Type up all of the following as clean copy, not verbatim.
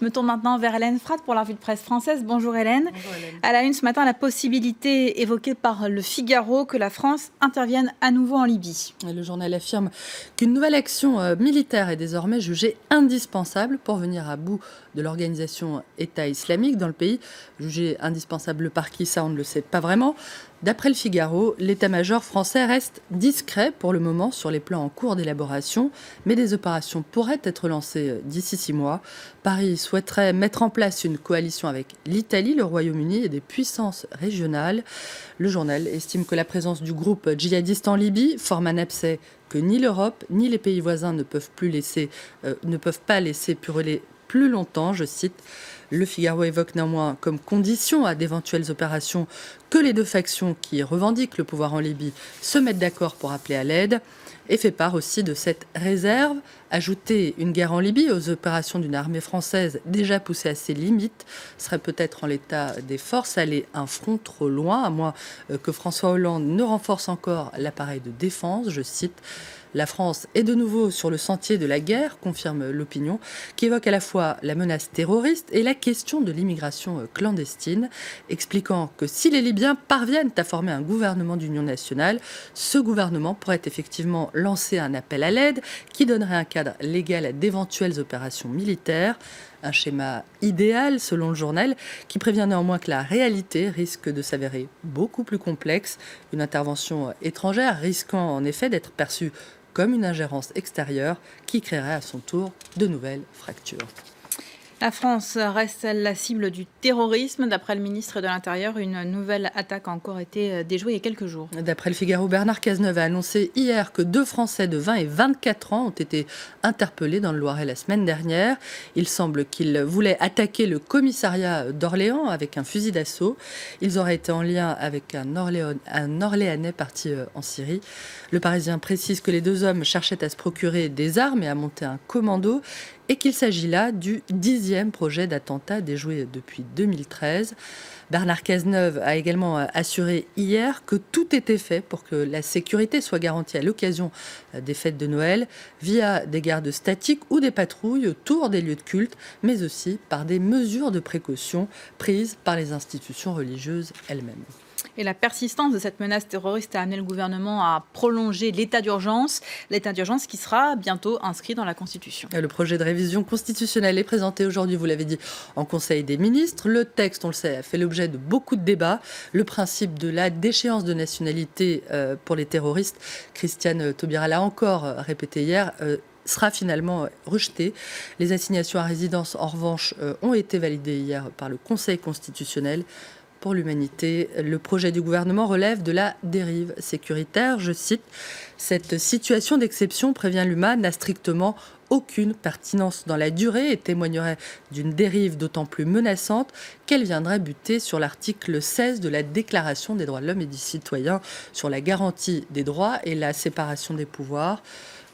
Je me tourne maintenant vers Hélène Fratte pour la revue de presse française. Bonjour Hélène. Bonjour Hélène. À la une ce matin, la possibilité évoquée par Le Figaro que la France intervienne à nouveau en Libye. Le journal affirme qu'une nouvelle action militaire est désormais jugée indispensable pour venir à bout de l'organisation État islamique dans le pays. Jugée indispensable par qui, ça on ne le sait pas vraiment. D'après Le Figaro, l'état-major français reste discret pour le moment sur les plans en cours d'élaboration, mais des opérations pourraient être lancées d'ici 6 mois. Paris souhaiterait mettre en place une coalition avec l'Italie, le Royaume-Uni et des puissances régionales. Le journal estime que la présence du groupe djihadiste en Libye forme un abcès que ni l'Europe ni les pays voisins ne peuvent pas laisser purler plus longtemps, je cite. Le Figaro évoque néanmoins comme condition à d'éventuelles opérations que les deux factions qui revendiquent le pouvoir en Libye se mettent d'accord pour appeler à l'aide et fait part aussi de cette réserve. Ajouter une guerre en Libye aux opérations d'une armée française déjà poussée à ses limites serait peut-être en l'état des forces aller un front trop loin, à moins que François Hollande ne renforce encore l'appareil de défense, je cite. La France est de nouveau sur le sentier de la guerre, confirme l'opinion, qui évoque à la fois la menace terroriste et la question de l'immigration clandestine, expliquant que si les Libyens parviennent à former un gouvernement d'union nationale, ce gouvernement pourrait effectivement lancer un appel à l'aide qui donnerait un cadre légal à d'éventuelles opérations militaires. Un schéma idéal, selon le journal, qui prévient néanmoins que la réalité risque de s'avérer beaucoup plus complexe. Une intervention étrangère risquant en effet d'être perçue comme une ingérence extérieure qui créerait à son tour de nouvelles fractures. La France reste la cible du terrorisme. D'après le ministre de l'Intérieur, une nouvelle attaque a encore été déjouée il y a quelques jours. D'après Le Figaro, Bernard Cazeneuve a annoncé hier que 2 Français de 20 et 24 ans ont été interpellés dans le Loiret la semaine dernière. Il semble qu'ils voulaient attaquer le commissariat d'Orléans avec un fusil d'assaut. Ils auraient été en lien avec un Orléanais parti en Syrie. Le Parisien précise que les 2 hommes cherchaient à se procurer des armes et à monter un commando, et qu'il s'agit là du 10e projet d'attentat déjoué depuis 2013. Bernard Cazeneuve a également assuré hier que tout était fait pour que la sécurité soit garantie à l'occasion des fêtes de Noël, via des gardes statiques ou des patrouilles autour des lieux de culte, mais aussi par des mesures de précaution prises par les institutions religieuses elles-mêmes. Et la persistance de cette menace terroriste a amené le gouvernement à prolonger l'état d'urgence qui sera bientôt inscrit dans la Constitution. Le projet de révision constitutionnelle est présenté aujourd'hui, vous l'avez dit, en Conseil des ministres. Le texte, on le sait, a fait l'objet de beaucoup de débats. Le principe de la déchéance de nationalité pour les terroristes, Christiane Taubira l'a encore répété hier, sera finalement rejeté. Les assignations à résidence, en revanche, ont été validées hier par le Conseil constitutionnel. Pour l'humanité, le projet du gouvernement relève de la dérive sécuritaire. Je cite, « Cette situation d'exception, prévient l'UMA, n'a strictement aucune pertinence dans la durée et témoignerait d'une dérive d'autant plus menaçante qu'elle viendrait buter sur l'article 16 de la Déclaration des droits de l'homme et du citoyen sur la garantie des droits et la séparation des pouvoirs ».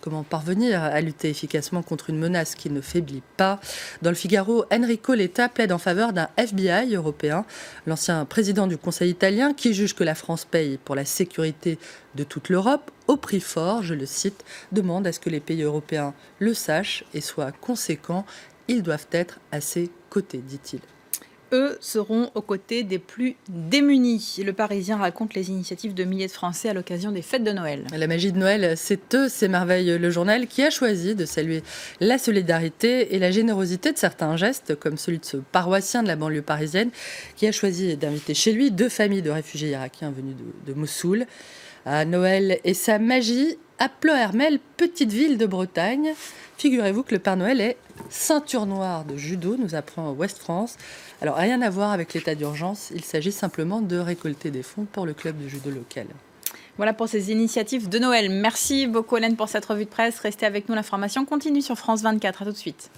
Comment parvenir à lutter efficacement contre une menace qui ne faiblit pas? Dans le Figaro, Enrico Letta plaide en faveur d'un FBI européen. L'ancien président du Conseil italien, qui juge que la France paye pour la sécurité de toute l'Europe, au prix fort, je le cite, demande à ce que les pays européens le sachent et soient conséquents. Ils doivent être à ses côtés, dit-il. Eux seront aux côtés des plus démunis. Le Parisien raconte les initiatives de milliers de Français à l'occasion des fêtes de Noël. La magie de Noël, c'est eux, s'émerveille le journal, qui a choisi de saluer la solidarité et la générosité de certains gestes, comme celui de ce paroissien de la banlieue parisienne, qui a choisi d'inviter chez lui 2 familles de réfugiés irakiens venus de Mossoul. À Noël et sa magie, à Ploërmel, petite ville de Bretagne. Figurez-vous que le Père Noël est ceinture noire de judo, nous apprend Ouest France. Alors, rien à voir avec l'état d'urgence, il s'agit simplement de récolter des fonds pour le club de judo local. Voilà pour ces initiatives de Noël. Merci beaucoup Hélène pour cette revue de presse. Restez avec nous, l'information continue sur France 24. À tout de suite.